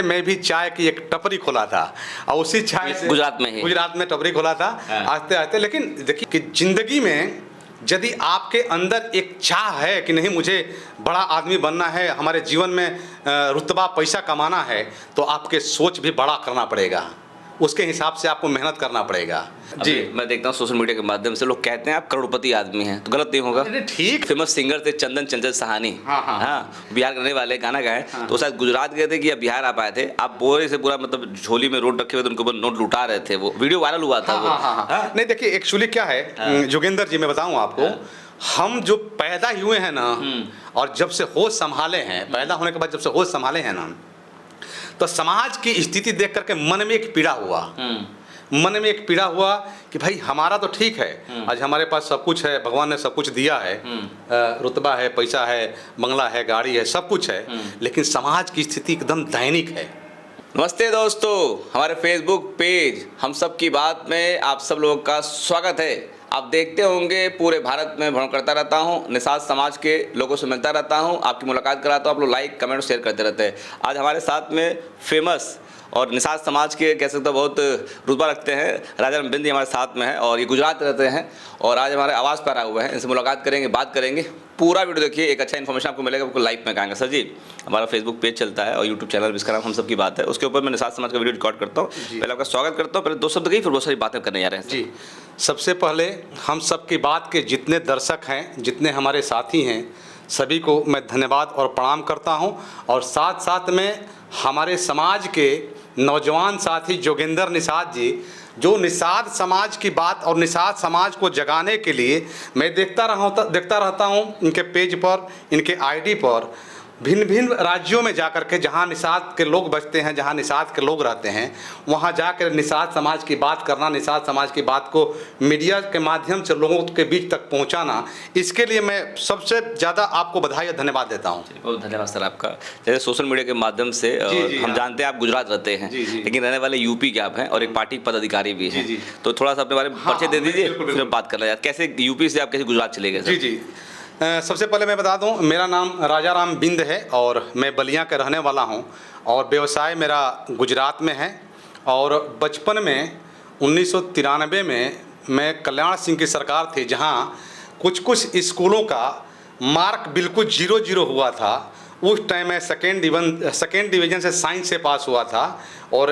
मैं भी चाय की एक टपरी खोला था और उसी चाय से गुजरात में टपरी खोला था। आते आते लेकिन देखिए कि जिंदगी में यदि आपके अंदर एक चाह है कि नहीं मुझे बड़ा आदमी बनना है, हमारे जीवन में रुतबा पैसा कमाना है, तो आपके सोच भी बड़ा करना पड़ेगा, उसके हिसाब से आपको मेहनत करना पड़ेगा। जी मैं देखता हूँ सोशल मीडिया के माध्यम से लोग कहते हैं आप करोड़पति आदमी हैं, तो गलत नहीं होगा? ठीक। फेमस सिंगर थे चंदन चंचल सहानी, हाँ बिहार करने वाले गाना गाए, तो शायद गुजरात गए थे कि बिहार आप आए थे, आप बोरे से पूरा मतलब झोली में नोट रखे हुए थे, उनके ऊपर नोट लुटा रहे थे, वो वीडियो वायरल हुआ था। नहीं देखिए एक्चुअली क्या है जोगेंद्र जी, मैं बताऊँ आपको, हम जो पैदा हुए हैं ना और जब से होश संभाले हैं, पैदा होने के बाद जब से होश संभाले हैं ना, तो समाज की स्थिति देख करके मन में एक पीड़ा हुआ, मन में एक पीड़ा हुआ कि भाई हमारा तो ठीक है, आज हमारे पास सब कुछ है, भगवान ने सब कुछ दिया है, रुतबा है, पैसा है, बंगला है, गाड़ी है, सब कुछ है, लेकिन समाज की स्थिति एकदम दैनिक है। नमस्ते दोस्तों, हमारे फेसबुक पेज हम सब की बात में आप सब लोगों का स्वागत है। आप देखते होंगे पूरे भारत में भ्रमण करता रहता हूं, निषाद समाज के लोगों से मिलता रहता हूं, आपकी मुलाकात कराता हूं, आप लोग लाइक कमेंट और शेयर करते रहते हैं। आज हमारे साथ में फेमस और निषाद समाज के कह सकते हो बहुत रुतबा रखते हैं राजा राम बिंद हमारे साथ में है और ये गुजरात रहते हैं और आज हमारे आवाज़ पर आए हुए हैं, इनसे मुलाकात करेंगे, बात करेंगे। पूरा वीडियो देखिए, एक अच्छा इन्फॉर्मेशन आपको मिलेगा, आपको लाइव में कहेंगे। सर जी, हमारा फेसबुक पेज चलता है और यूट्यूब चैनल जिसका नाम हम सब की बात है, उसके ऊपर मैं निषाद समाज का वीडियो रिकॉर्ड करता हूँ। पहले आपका स्वागत करता हूँ, पहले दो शब्द कही फिर बहुत सारी बातें करने जा रहे हैं। जी, सबसे पहले हम सब की बात के जितने दर्शक हैं, जितने हमारे साथी हैं, सभी को मैं धन्यवाद और प्रणाम करता हूं। और साथ साथ में हमारे समाज के नौजवान साथी जोगेंद्र निषाद जी, जो निषाद समाज की बात और निषाद समाज को जगाने के लिए मैं देखता रहता हूं इनके पेज पर, इनके आईडी पर, भिन्न भिन्न राज्यों में जाकर के जहाँ निषाद के लोग बसते हैं, जहाँ निषाद के लोग रहते हैं, वहाँ जाकर निषाद समाज की बात करना, निषाद समाज की बात को मीडिया के माध्यम से लोगों के बीच तक पहुँचाना, इसके लिए मैं सबसे ज़्यादा आपको बधाई और धन्यवाद देता हूँ। बहुत धन्यवाद सर आपका। जैसे सोशल मीडिया के माध्यम से हम जानते हैं आप गुजरात रहते हैं, लेकिन रहने वाले यूपी के आप हैं और एक पार्टी पदाधिकारी भी हैं, तो थोड़ा सा अपने बारे में परिचय दे दीजिए, फिर बात करना चाहते कैसे यूपी से आप कैसे गुजरात चले गए? जी, सबसे पहले मैं बता दूं, मेरा नाम राजा राम बिंद है और मैं बलिया का रहने वाला हूं और व्यवसाय मेरा गुजरात में है। और बचपन में 1993 में मैं कल्याण सिंह की सरकार थी, जहां कुछ स्कूलों का मार्क बिल्कुल 0-0 हुआ था। उस टाइम मैं सेकेंड डिवीज़न से साइंस से पास हुआ था और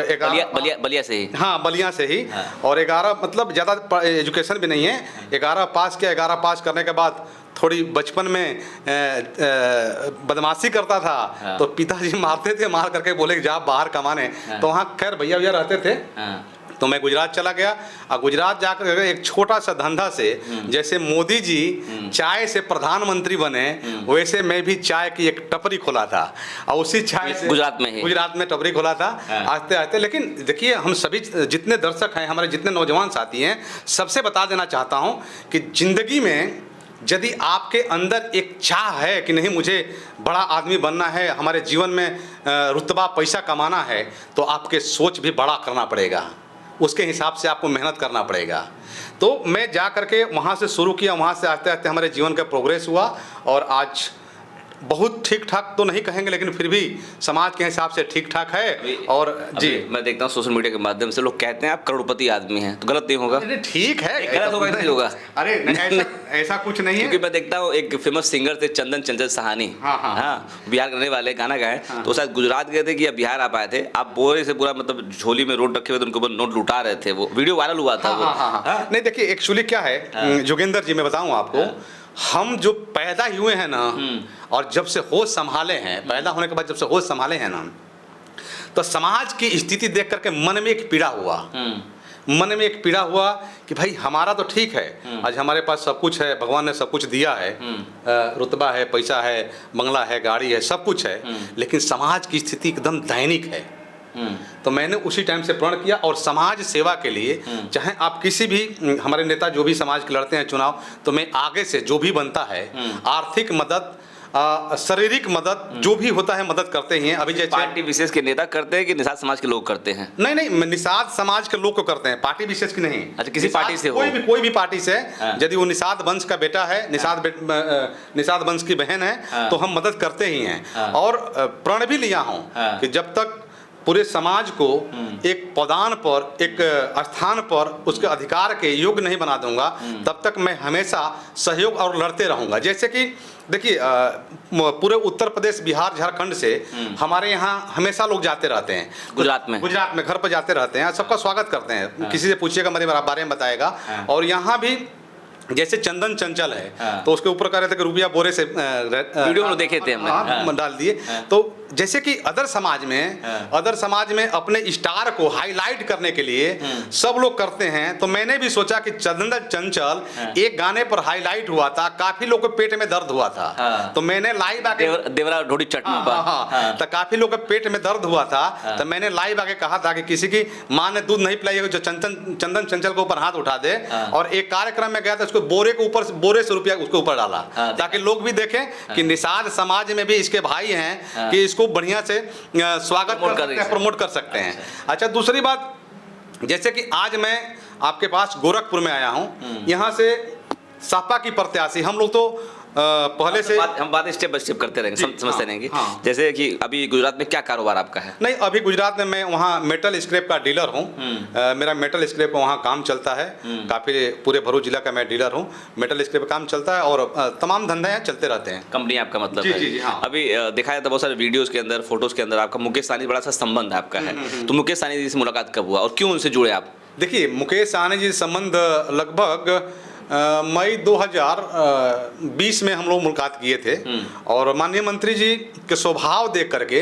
बलिया से ही, हाँ बलिया से ही, और 11 मतलब ज़्यादा एजुकेशन भी नहीं है, 11 पास किया। 11 पास करने के बाद थोड़ी बचपन में बदमाशी करता था, तो पिताजी मारते थे, मार करके बोले कि जा बाहर कमाने, तो वहाँ खैर भैया रहते थे, तो मैं गुजरात चला गया। और गुजरात जाकर एक छोटा सा धंधा से, जैसे मोदी जी चाय से प्रधानमंत्री बने, वैसे मैं भी चाय की एक टपरी खोला था और उसी चाय से गुजरात में टपरी खोला था। आते आते लेकिन देखिए, हम सभी जितने दर्शक हैं, हमारे जितने नौजवान साथी हैं, सबसे बता देना चाहता हूँ कि ज़िंदगी में यदि आपके अंदर एक चाह है कि नहीं मुझे बड़ा आदमी बनना है, हमारे जीवन में रुतबा पैसा कमाना है, तो आपके सोच भी बड़ा करना पड़ेगा, उसके हिसाब से आपको मेहनत करना पड़ेगा। तो मैं जा करके वहाँ से शुरू किया, वहाँ से आते आते हमारे जीवन का प्रोग्रेस हुआ और आज बहुत ठीक ठाक तो नहीं कहेंगे, लेकिन फिर भी समाज के हिसाब से ठीक ठाक है। और जी मैं देखता हूँ सोशल मीडिया के माध्यम से लोग कहते हैं आप करोड़पति आदमी हैं, तो गलत नहीं होगा? ठीक है, गलत होगा नहीं होगा? अरे ऐसा कुछ नहीं है, क्योंकि मैं देखता हूँ एक फेमस सिंगर थे चंदन चंचल सहानी, बिहार करने वाले गाना गाए, तो शायद गुजरात गए थे कि बिहार आप आए थे, आप बोरे से पूरा मतलब झोली में नोट रखे हुए थे, उनके ऊपर नोट लुटा रहे थे, वो वीडियो वायरल हुआ था। नहीं देखिए एक्चुअली क्या है जोगेंद्र जी, मैं बताऊँ आपको, हम जो पैदा हुए हैं ना और जब से होश संभाले हैं, पैदा होने के बाद जब से होश संभाले हैं ना, तो समाज की स्थिति देख करके मन में एक पीड़ा हुआ, मन में एक पीड़ा हुआ कि भाई हमारा तो ठीक है, आज हमारे पास सब कुछ है, भगवान ने सब कुछ दिया है, रुतबा है, पैसा है, बंगला है, गाड़ी है, सब कुछ है, लेकिन समाज की स्थिति एकदम दैनिक है। तो मैंने उसी टाइम से प्रण किया और समाज सेवा के लिए, चाहे आप किसी भी हमारे नेता जो भी समाज के लड़ते हैं चुनाव, तो मैं आगे से जो भी बनता है, आर्थिक मदद, शारीरिक मदद, जो भी होता है मदद करते ही हैं। अभी जैसे पार्टी विशेष के नेता करते हैं कि निषाद समाज के लोग करते हैं? नहीं, निषाद समाज के लोग को करते हैं, पार्टी विशेष की नहीं। अच्छा, किसी पार्टी से हो? कोई भी पार्टी से, यदि वो निषाद वंश का बेटा है, निषाद वंश की बहन है, तो हम मदद करते ही हैं। और प्रण भी लिया हूँ कि जब तक पूरे समाज को एक पदान पर, एक स्थान पर उसके अधिकार के योग्य नहीं बना दूंगा, तब तक मैं हमेशा सहयोग और लड़ते रहूंगा। जैसे कि देखिए पूरे उत्तर प्रदेश, बिहार, झारखंड से हमारे यहाँ हमेशा लोग जाते रहते हैं। गुजरात में घर पर जाते रहते हैं, सबका स्वागत करते हैं। किसी से पूछिएगा मेरे बारे में बताएगा। और यहाँ भी जैसे चंदन चंचल है, तो उसके ऊपर कह रहे थे कि रुपया बोरे से वीडियो में देखे थे हमने, डाल दिए। तो जैसे कि अदर समाज में अपने स्टार को हाईलाइट करने के लिए सब लोग करते हैं, तो मैंने भी सोचा कि चंदन चंचल एक गाने पर हाईलाइट हुआ था, काफी लोग के पेट में दर्द हुआ था, तो मैंने लाइव आके देवरा ढोड़ी चटनी पर, तो काफी लोग के पेट में दर्द हुआ था, तो मैंने लाइव आके कहा था कि किसी की माँ ने दूध नहीं पिलाई जो चंदन चंचल के ऊपर हाथ उठा दे। और एक कार्यक्रम में गया था, उसको बोरे से रुपया उसके ऊपर डाला, ताकि लोग भी देखें कि निषाद समाज में भी इसके भाई हैं कि इसको बढ़िया से स्वागत प्रमोट कर सकते हैं। अच्छा, दूसरी बात, जैसे कि आज मैं आपके पास गोरखपुर में आया हूं, यहाँ से सपा की प्रत्याशी हम लोग तो पहले से हम बात स्टेप बाय स्टेप करते रहेंगे, समझते रहेंगे। जैसे कि अभी गुजरात में क्या कारोबार आपका है? नहीं, अभी गुजरात में मैं वहाँ मेटल स्क्रैप का डीलर हूँ। मेरा मेटल स्क्रैप वहाँ काम चलता है, काफ़ी पूरे भरूच जिला का मैं डीलर हूँ। मेटल स्क्रैप काम चलता है और तमाम धंधे हैं, चलते रहते हैं। कंपनी आपका मतलब जी, है? जी, हाँ। अभी देखा जाता है बहुत सारे वीडियोज़ के अंदर, फोटोज़ के अंदर आपका मुकेश सहनी बड़ा सा संबंध आपका है, तो मुकेश सहनी जी से मुलाकात कब हुआ और क्यों उनसे जुड़े आप? देखिए, मुकेश सहनी जी संबंध लगभग मई 2020 में हम लोग मुलाकात किए थे। और माननीय मंत्री जी के स्वभाव देख करके,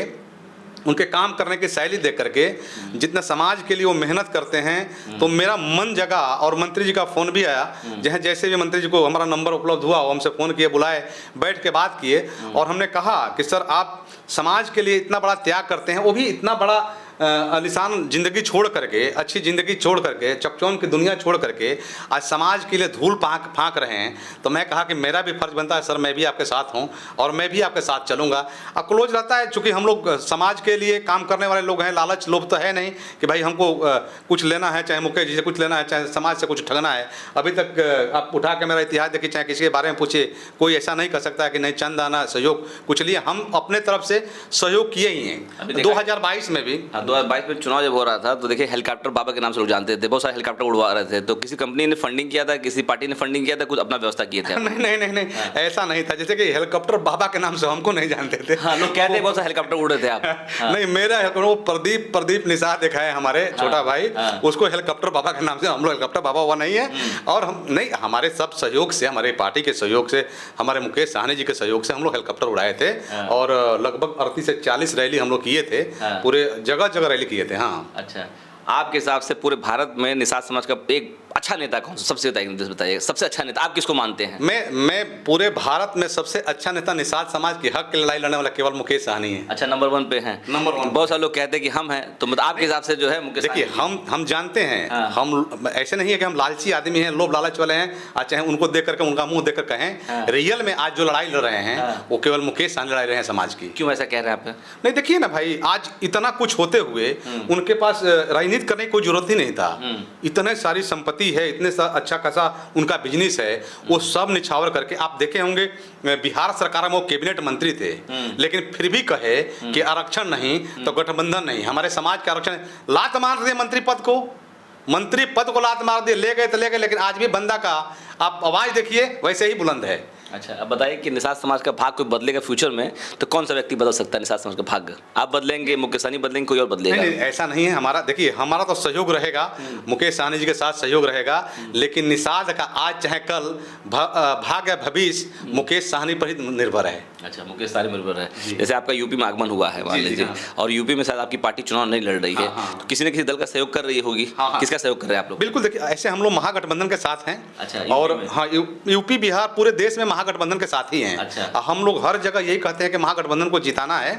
उनके काम करने की शैली देख करके, जितना समाज के लिए वो मेहनत करते हैं, तो मेरा मन जगा। और मंत्री जी का फ़ोन भी आया, जैसे भी मंत्री जी को हमारा नंबर उपलब्ध हुआ, वो हमसे फ़ोन किए, बुलाए, बैठ के बात किए। और हमने कहा कि सर, आप समाज के लिए इतना बड़ा त्याग करते हैं, वो भी इतना बड़ा आलिशान ज़िंदगी छोड़ करके, अच्छी ज़िंदगी छोड़ करके, चकचौन की दुनिया छोड़ करके आज समाज के लिए धूल फाँक रहे हैं। तो मैं कहा कि मेरा भी फर्ज बनता है सर, मैं भी आपके साथ हूँ और मैं भी आपके साथ चलूँगा। और क्लोज रहता है, चूँकि हम लोग समाज के लिए काम करने वाले लोग हैं, लालच लोभ तो है नहीं कि भाई हमको कुछ लेना है, चाहे मुकेश जी से कुछ लेना है, चाहे समाज से कुछ ठगना है। अभी तक आप उठा के मेरा इतिहास देखिए, चाहे किसी के बारे में पूछिए, कोई ऐसा नहीं कर सकता कि नहीं चंद आना सहयोग कुछ लिए। हम अपने तरफ से सहयोग किए ही हैं। 2022 में भी 2022 में चुनाव जब हो रहा था, तो देखिए हेलीकॉप्टर बाबा के नाम से लोग जानते थे, बहुत सारे हेलीकॉप्टर उड़वा रहे थे। तो किसी कंपनी ने फंडिंग किया था, किसी पार्टी ने फंडिंग किया था, कुछ अपना व्यवस्था किए थे? नहीं, ऐसा नहीं था। जैसे कि हेलीकॉप्टर बाबा के नाम से हमको नहीं जानते थे। लोग कहते हैं बहुत सारे हेलीकॉप्टर उड़ रहे थे आप। नहीं, मेरा वो प्रदीप निषाद देखा है, हमारे छोटा भाई, उसको हेलीकॉप्टर बाबा के नाम से, हम लोग हेलीकॉप्टर बाबा हुआ नहीं है। और हम नहीं, हमारे सब सहयोग से, हमारे पार्टी के सहयोग से, हमारे मुकेश सहनी जी के सहयोग से हम लोग हेलीकॉप्टर उड़ाए थे। और लगभग 38 से 40 रैली हम लोग किए थे, पूरे जगह रैली किए थे। हाँ। अच्छा, आपके हिसाब से पूरे भारत में निषाद समाज का एक अच्छा नेता कौन सा, सबसे बताइए सबसे अच्छा नेता आप किसको मानते हैं? मैं पूरे भारत में सबसे अच्छा नेता निषाद समाज के हक की लड़ाई लड़ने वाला केवल मुकेश सहनी है। अच्छा, नंबर 1 पे हैं? नंबर 1। बहुत सारे लोग कहते हैं कि हम हैं, तो मतलब आपके हिसाब से जो है मुकेश? देखिए, हम जानते हैं, हम ऐसे नहीं है कि हम लालची आदमी हैं, लोभ लालच वाले हैं, चाहे उनको देख करके, उनका मुंह देख कर कहें। रियल में आज जो लड़ाई लड़ रहे हैं वो केवल मुकेश सहनी लड़ाई रहे हैं समाज की। क्यों ऐसा कह रहे हैं आप? नहीं, देखिए ना भाई, आज इतना कुछ होते हुए उनके पास राजनीति करने की कोई जरूरत ही नहीं था। इतने सारी संपत्ति है, इतने अच्छा खासा उनका बिजनेस है, वो सब निछावर करके, आप देखे होंगे बिहार सरकार में वो कैबिनेट मंत्री थे, लेकिन फिर भी कहे कि आरक्षण नहीं तो गठबंधन नहीं। हमारे समाज का आरक्षण, लात मार दिए मंत्री पद को लात मार दिए, ले गए तो ले गए, लेकिन आज भी बंदा का आप आवाज देखिए वैसे ही बुलंद है। अच्छा, अब बताइए कि निषाद समाज का भाग कोई बदलेगा फ्यूचर में, तो कौन सा व्यक्ति बदल सकता है निषाद समाज का भाग? आप बदलेंगे, मुकेश सहनी बदलेंगे, कोई और बदलेगा? नहीं, ऐसा नहीं है। हमारा देखिए, हमारा तो सहयोग रहेगा, मुकेश सहनी जी के साथ सहयोग रहेगा, लेकिन निषाद का आज चाहे कल भाग्य भविष्य मुकेश सहनी पर ही निर्भर है। अच्छा, मुकेश सहनी निर्भर है। जैसे आपका यूपी में आगमन हुआ है मान लीजिए, और यूपी में शायद आपकी पार्टी चुनाव नहीं लड़ रही है, तो किसी न किसी दल का सहयोग कर रही होगी। किसका सहयोग कर रहे हैं आप लोग? बिल्कुल, देखिए, ऐसे हम लोग महागठबंधन के साथ हैं। अच्छा, और हाँ, यूपी बिहार पूरे देश में महागठबंधन के साथ ही हैं। अच्छा। हम लोग हर जगह यही कहते हैं कि महागठबंधन को जिताना है,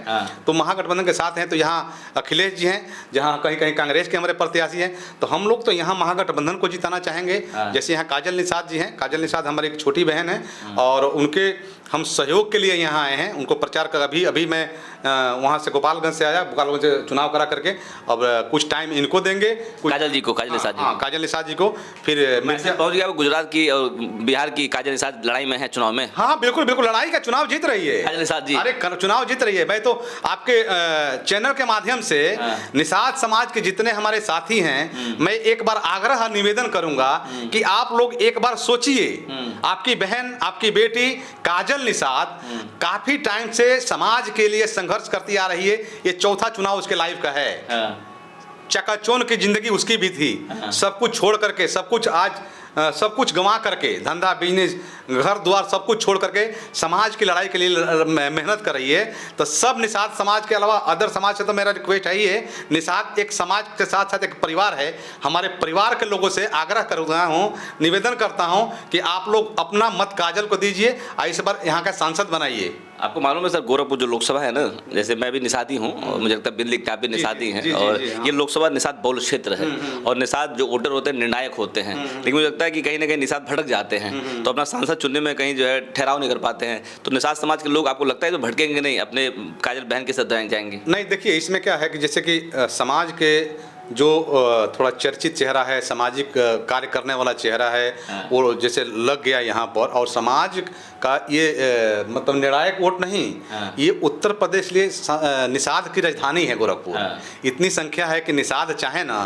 तो महागठबंधन के साथ हैं। तो यहाँ अखिलेश जी हैं, जहाँ कहीं कहीं कांग्रेस के हमारे प्रत्याशी हैं, तो हम लोग तो यहाँ महागठबंधन को जिताना चाहेंगे। जैसे यहाँ काजल निषाद जी हैं, काजल निषाद हमारी एक छोटी बहन है, और उनके हम सहयोग के लिए यहाँ आए हैं। उनको प्रचार कर अभी मैं वहाँ से गोपालगंज से आया, गोपालगंज से चुनाव करा करके अब कुछ टाइम इनको देंगे, काजल जी को, काजल निषाद जी, काजल निषाद जी को। फिर मैसेज पहुंच गया गुजरात की और बिहार की काजल निषाद लड़ाई में है चुनाव में। हाँ बिल्कुल बिल्कुल, लड़ाई का चुनाव जीत रही है काजल निषाद जी। अरे चुनाव जीत रही है। मैं तो आपके चैनल के माध्यम से निषाद समाज के जितने हमारे साथी हैं, मैं एक बार आग्रह निवेदन करूंगा कि आप लोग एक बार सोचिए, आपकी बहन, आपकी बेटी काजल निषाद काफी टाइम से समाज के लिए संघर्ष करती आ रही है। ये चौथा चुनाव उसके लाइफ का है। चकाचौंध की जिंदगी उसकी भी थी। सब कुछ छोड़ करके, सब कुछ आज सब कुछ गंवा करके, धंधा, बिजनेस, घर द्वार सब कुछ छोड़ करके समाज की लड़ाई के लिए मेहनत कर रही है। तो सब निषाद समाज के अलावा अदर समाज से तो मेरा रिक्वेस्ट है ही है, निषाद एक समाज के साथ साथ एक परिवार है। हमारे परिवार के लोगों से आग्रह कर रहा हूँ, निवेदन करता हूँ कि आप लोग अपना मत काजल को दीजिए, इस बार यहाँ का सांसद बनाइए। आपको मालूम है सर, गोरखपुर जो लोकसभा है ना, जैसे मैं भी निषादी हूँ और मुझे लगता है बिल्ली आप भी निषादी हैं, और ये लोकसभा निषाद बहुल क्षेत्र है और निषाद जो वोटर होते हैं निर्णायक होते हैं। लेकिन मुझे लगता है कि कहीं ना कहीं निषाद भटक जाते हैं, तो अपना सांसद चुनने में कहीं जो है ठहराव नहीं कर पाते हैं। तो निषाद समाज के लोग आपको लगता है तो भटकेंगे नहीं, अपने काजल बहन के साथ जाएंगे? नहीं, देखिए इसमें क्या है कि जैसे कि समाज के जो थोड़ा चर्चित चेहरा है, सामाजिक कार्य करने वाला चेहरा है, वो जैसे लग गया यहाँ पर, और समाज का ये मतलब निर्णायक वोट नहीं, ये उत्तर प्रदेश लिए निषाद की राजधानी है गोरखपुर। इतनी संख्या है कि निषाद चाहे ना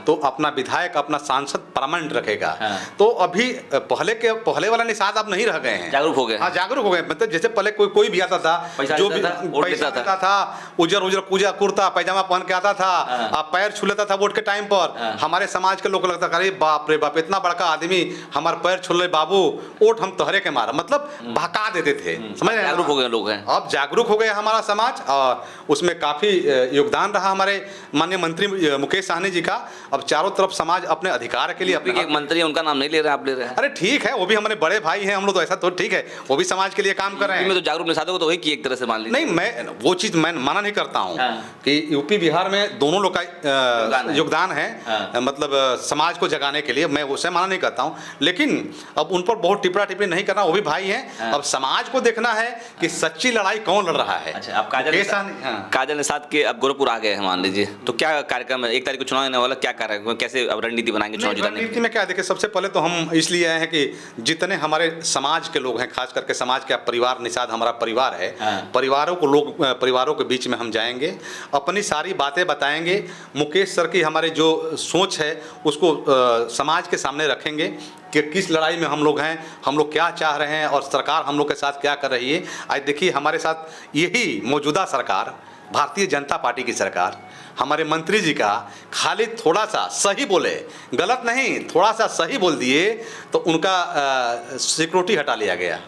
तो अपना विधायक, अपना सांसद परमानेंट रखेगा। तो अभी पहले वाला निषाद अब नहीं रह गए हैं, जागरूक हो गए। हाँ जागरूक हो गए। मतलब जैसे पहले कोई भी आता था, जो भी पैसा देता था, उजर पूजा कुर्ता पैजामा पहन के आता था, आप पैर छू लेता था वोट के टाइम पर। हमारे समाज के लोग लगता अरे बाप रे बाप, इतना बड़का आदमी हमारे पैर छू ले बाबू, वोट हम तोहरे के मारा, मतलब भगा देते थे। समझ रहे हैं? जागरूक हो गए लोग हैं, अब जागरूक हो गए हमारा समाज, और उसमें काफी योगदान रहा हमारे माननीय मंत्री मुकेश सहनी जी का। अब चारों तरफ समाज अपने अधिकार के लिए अपने एक मंत्री है, उनका नाम नहीं ले रहे, आप ले रहे हैं। अरे ठीक है, वो भी हमारे बड़े भाई हैं हम लोग, तो ऐसा तो ठीक है, वो भी समाज के लिए काम कर रहे हैं। तो जागरूक निषादों को तो वही की एक तरह से मान लीजिए। नहीं, मैं वो चीज मैं माना नहीं करता हूँ कि यूपी बिहार में दोनों लोग का योगदान है, मतलब समाज को जगाने के लिए, मैं उसे माना नहीं करता हूँ। लेकिन अब उन पर बहुत टिप्पणी नहीं करना, वो भी भाई हैं। अब समाज को देखना है कि सच्ची लड़ाई कौन लड़ रहा है। अच्छा, आप काजल निषाद के अब गोरखपुर आ गए हैं मान लीजिए, तो क्या कार्यक्रम है? 1 तारीख को चुनाव आने वाला, क्या कार्यक्रम, कैसे अब रणनीति बनाएंगे चुनाव जिताने की? रणनीति में क्या देखिए, सबसे पहले तो हम इसलिए आए हैं कि जितने हमारे समाज के लोग हैं, खास करके समाज का परिवार, निषाद हमारा परिवार है, परिवारों के बीच में हम जाएंगे, अपनी सारी बातें बताएंगे। मुकेश सर की हमारे जो सोच है उसको समाज के सामने रखेंगे कि किस लड़ाई में हम लोग हैं, हम लोग क्या चाह रहे हैं और सरकार हम लोग के साथ क्या कर रही है। आज देखिए हमारे साथ यही मौजूदा सरकार, भारतीय जनता पार्टी की सरकार, हमारे मंत्री जी का खाली थोड़ा सा सही बोले, गलत नहीं, थोड़ा सा सही बोल दिए तो उनका सिक्योरिटी हटा लिया गया।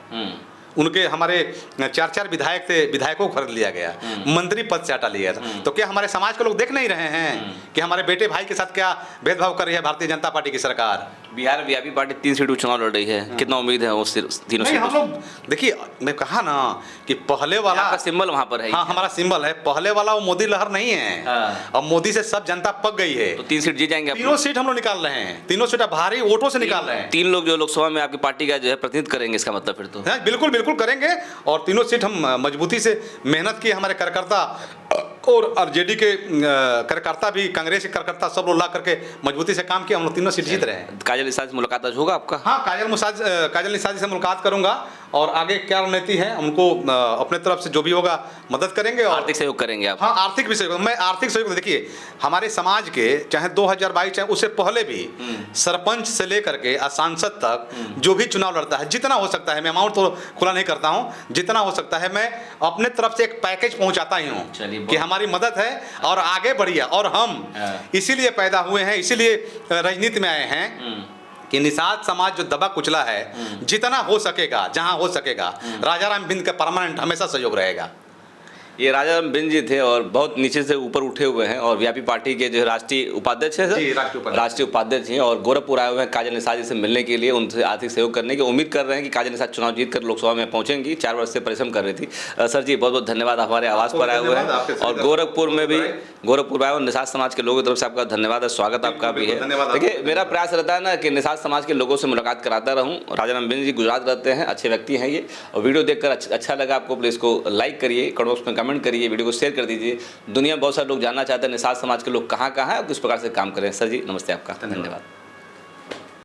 उनके हमारे 4 विधायक थे, विधायकों को खरीद लिया गया, मंत्री पद से हटा लिया था। तो क्या हमारे समाज के लोग देख नहीं रहे हैं कि हमारे बेटे भाई के साथ क्या भेदभाव कर रही है भारतीय जनता पार्टी की सरकार? बिहार वीआईपी पार्टी 3 सीटों चुनाव लड़ रही है, कितना उम्मीद है उस तीनों सीटों? हम लोग देखिए, मैं कहा ना कि पहले वाला आपका सिंबल वहां पर है। हाँ, हमारा सिंबल है। पहले वाला वो मोदी लहर नहीं है। अब मोदी से सब जनता पक गई है, तो 3 सीट जीत जाएंगे। 3 सीट हम लोग निकाल रहे हैं, 3 सीट भारी वोटों से निकाल रहे हैं। 3 लोग जो लोकसभा में आपकी पार्टी का जो है प्रतिनिधित्व करेंगे, इसका मतलब फिर तो बिल्कुल बिल्कुल करेंगे। और 3 सीट हम मजबूती से मेहनत की, हमारे कार्यकर्ता और आरजेडी के कार्यकर्ता भी, कांग्रेस के कार्यकर्ता सब लोग ला करके मजबूती से काम किया, हम लोग 3 सीट जीत रहे हैं। काजल निषाद से मुलाकात आज होगा आपका? हाँ, काजल निषाद जी से मुलाकात करूंगा और आगे क्या रणनीति है उनको अपने तरफ से जो भी होगा मदद करेंगे और आर्थिक सहयोग करेंगे आप? हाँ, आर्थिक भी सहयोग। मैं आर्थिक सहयोग, देखिए हमारे समाज के चाहे 2022 चाहे उससे पहले भी सरपंच से लेकर के सांसद तक जो भी चुनाव लड़ता है, जितना हो सकता है, मैं अमाउंट तो खुला नहीं करता हूँ, जितना हो सकता है मैं अपने तरफ से एक पैकेज पहुंचाता ही हूँ कि हमारी मदद है और आगे बढ़िए। और हम इसीलिए पैदा हुए हैं, इसीलिए राजनीति में आए हैं कि निषाद समाज जो दबा कुचला है, जितना हो सकेगा, जहां हो सकेगा, राजा राम बिंद का परमानेंट हमेशा सहयोग रहेगा। ये राजा बिंद जी थे और बहुत नीचे से ऊपर उठे हुए हैं और वीआईपी पार्टी के जो राष्ट्रीय उपाध्यक्ष हैं जी, राष्ट्रीय उपाध्यक्ष हैं और गोरखपुर आए हुए हैं काजल निषाद जी से मिलने के लिए, उनसे आर्थिक सहयोग करने की उम्मीद कर रहे हैं कि काजल निषाद चुनाव जीत कर लोकसभा में पहुंचेंगी। 4 वर्ष से परिश्रम कर रही थी। सर जी बहुत बहुत धन्यवाद, हमारे आवास पर आए हुए हैं और गोरखपुर में भी गोरखपुर आए और निषाद समाज के लोगों की तरफ से आपका धन्यवाद है, स्वागत आपका भी है। देखिए मेरा प्रयास रहता है ना कि निषाद समाज के लोगों से मुलाकात कराता रहूं। राजा बिंद जी गुजरात रहते हैं, अच्छे व्यक्ति हैं ये, और वीडियो देखकर अच्छा लगा आपको, प्लीज इसको लाइक करिए, कमेंट बॉक्स में कमेंट करिए, वीडियो को शेयर कर दीजिए। दुनिया में बहुत सारे लोग जानना चाहते हैं निषाद समाज के लोग कहाँ कहाँ हैं और किस प्रकार से काम करें। सर जी नमस्ते, आपका धन्यवाद।